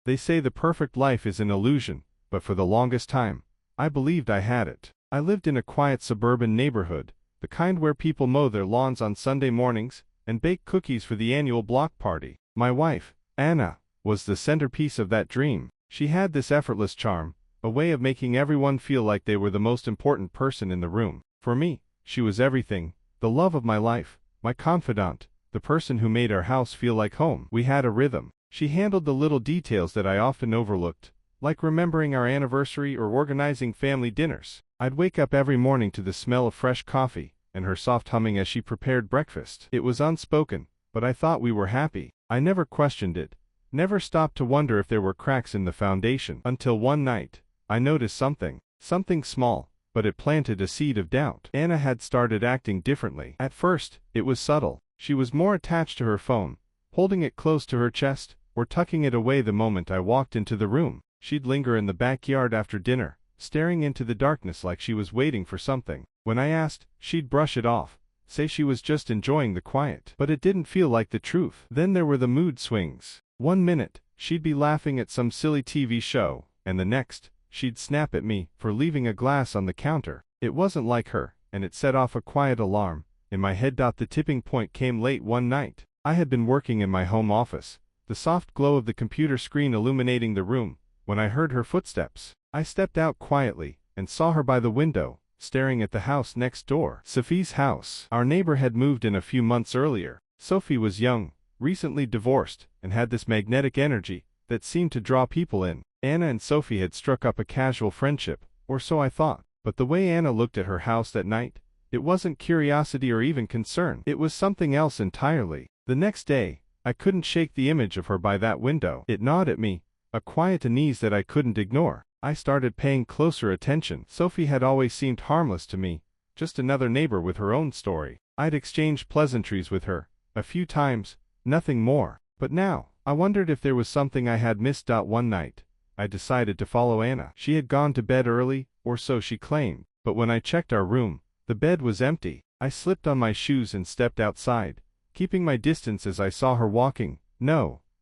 They say the perfect life is an illusion, but for the longest time, I believed I had it. I lived in a quiet suburban neighborhood, the kind where people mow their lawns on Sunday mornings and bake cookies for the annual block party. My wife, Anna, was the centerpiece of that dream. She had this effortless charm, a way of making everyone feel like they were the most important person in the room. For me, she was everything, the love of my life, my confidant, the person who made our house feel like home. We had a rhythm. She handled the little details that I often overlooked, like remembering our anniversary or organizing family dinners. I'd wake up every morning to the smell of fresh coffee and her soft humming as she prepared breakfast. It was unspoken, but I thought we were happy. I never questioned it, never stopped to wonder if there were cracks in the foundation, until one night, I noticed something small, but it planted a seed of doubt. Anna had started acting differently. At first, it was subtle. She was more attached to her phone, holding it close to her chest, or tucking it away the moment I walked into the room. She'd linger in the backyard after dinner, staring into the darkness like she was waiting for something. When I asked, she'd brush it off, say she was just enjoying the quiet. But it didn't feel like the truth. Then there were the mood swings. One minute, she'd be laughing at some silly TV show, and the next, she'd snap at me for leaving a glass on the counter. It wasn't like her, and it set off a quiet alarm in my head. The tipping point came late one night. I had been working in my home office, the soft glow of the computer screen illuminating the room, when I heard her footsteps. I stepped out quietly and saw her by the window, staring at the house next door. Sophie's house. Our neighbor had moved in a few months earlier. Sophie was young, recently divorced, and had this magnetic energy that seemed to draw people in. Anna and Sophie had struck up a casual friendship, or so I thought. But the way Anna looked at her house that night, it wasn't curiosity or even concern. It was something else entirely. The next day, I couldn't shake the image of her by that window. It gnawed at me, a quiet unease that I couldn't ignore. I started paying closer attention. Sophie had always seemed harmless to me, just another neighbor with her own story. I'd exchanged pleasantries with her, a few times, nothing more. But now, I wondered if there was something I had missed. One night, I decided to follow Anna. She had gone to bed early, or so she claimed, but when I checked our room, the bed was empty. I slipped on my shoes and stepped outside, keeping my distance as I saw her walking,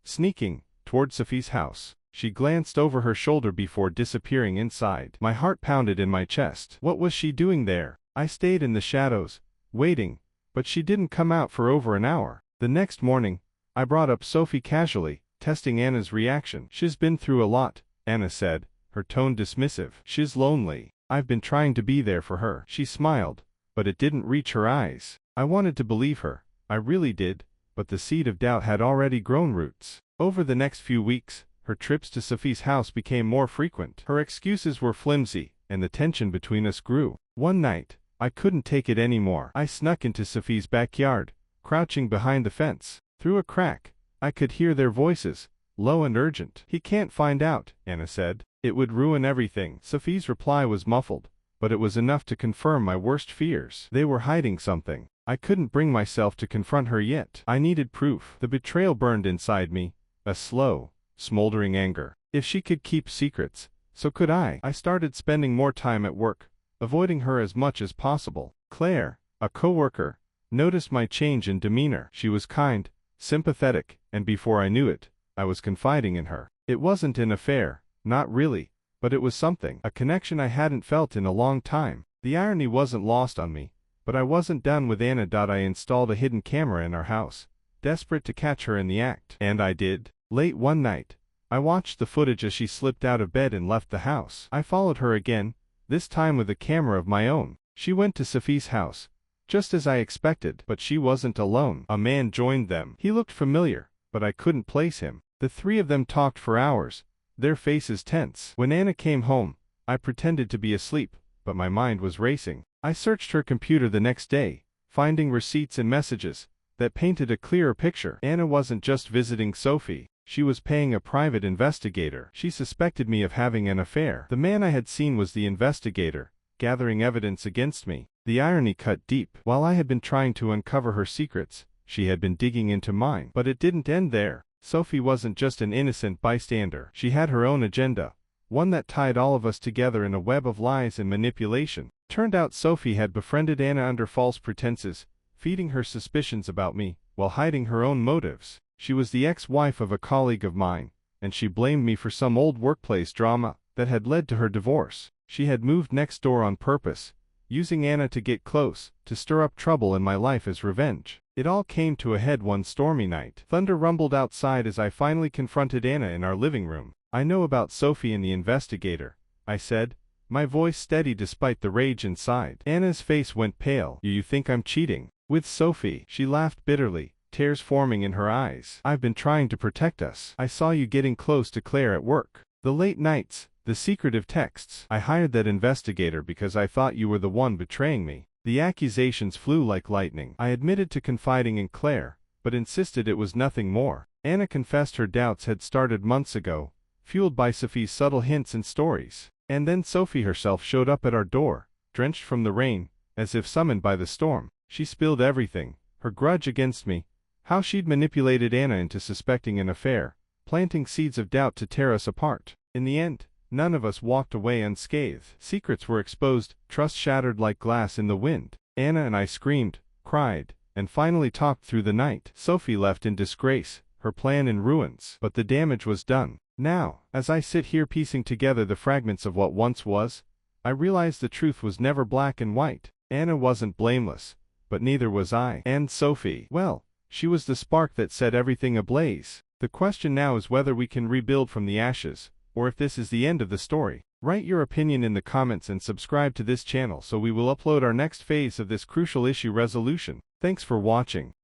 sneaking, toward Sophie's house. She glanced over her shoulder before disappearing inside. My heart pounded in my chest. What was she doing there? I stayed in the shadows, waiting, but she didn't come out for over an hour. The next morning, I brought up Sophie casually, testing Anna's reaction. "She's been through a lot," Anna said, her tone dismissive. "She's lonely. I've been trying to be there for her." She smiled, but it didn't reach her eyes. I wanted to believe her. I really did, but the seed of doubt had already grown roots. Over the next few weeks, her trips to Sophie's house became more frequent. Her excuses were flimsy, and the tension between us grew. One night, I couldn't take it anymore. I snuck into Sophie's backyard, crouching behind the fence. Through a crack, I could hear their voices, low and urgent. "He can't find out," Anna said. "It would ruin everything." Sophie's reply was muffled, but it was enough to confirm my worst fears. They were hiding something. I couldn't bring myself to confront her yet. I needed proof. The betrayal burned inside me, a slow, smoldering anger. If she could keep secrets, so could I. I started spending more time at work, avoiding her as much as possible. Claire, a coworker, noticed my change in demeanor. She was kind, sympathetic, and before I knew it, I was confiding in her. It wasn't an affair, not really, but it was something, a connection I hadn't felt in a long time. The irony wasn't lost on me, but I wasn't done with Anna. I installed a hidden camera in our house, desperate to catch her in the act. And I did. Late one night, I watched the footage as she slipped out of bed and left the house. I followed her again, this time with a camera of my own. She went to Sophie's house, just as I expected, but she wasn't alone. A man joined them. He looked familiar, but I couldn't place him. The three of them talked for hours, their faces tense. When Anna came home, I pretended to be asleep, but my mind was racing. I searched her computer the next day, finding receipts and messages that painted a clearer picture. Anna wasn't just visiting Sophie. She was paying a private investigator. She suspected me of having an affair. The man I had seen was the investigator, gathering evidence against me. The irony cut deep. While I had been trying to uncover her secrets, she had been digging into mine. But it didn't end there. Sophie wasn't just an innocent bystander. She had her own agenda, one that tied all of us together in a web of lies and manipulation. Turned out Sophie had befriended Anna under false pretenses, feeding her suspicions about me, while hiding her own motives. She was the ex-wife of a colleague of mine, and she blamed me for some old workplace drama that had led to her divorce. She had moved next door on purpose, using Anna to get close, to stir up trouble in my life as revenge. It all came to a head one stormy night. Thunder rumbled outside as I finally confronted Anna in our living room. "I know about Sophie and the investigator," I said, my voice steady despite the rage inside. Anna's face went pale. "You think I'm cheating with Sophie?" She laughed bitterly, tears forming in her eyes. "I've been trying to protect us. I saw you getting close to Claire at work. The late nights, the secretive texts. I hired that investigator because I thought you were the one betraying me." The accusations flew like lightning. I admitted to confiding in Claire, but insisted it was nothing more. Anna confessed her doubts had started months ago, fueled by Sophie's subtle hints and stories. And then Sophie herself showed up at our door, drenched from the rain, as if summoned by the storm. She spilled everything, her grudge against me, how she'd manipulated Anna into suspecting an affair, planting seeds of doubt to tear us apart. In the end, none of us walked away unscathed. Secrets were exposed, trust shattered like glass in the wind. Anna and I screamed, cried, and finally talked through the night. Sophie left in disgrace, her plan in ruins. But the damage was done. Now, as I sit here piecing together the fragments of what once was, I realize the truth was never black and white. Anna wasn't blameless, but neither was I. And Sophie, well, she was the spark that set everything ablaze. The question now is whether we can rebuild from the ashes, or if this is the end of the story. Write your opinion in the comments and subscribe to this channel so we will upload our next phase of this crucial issue resolution. Thanks for watching.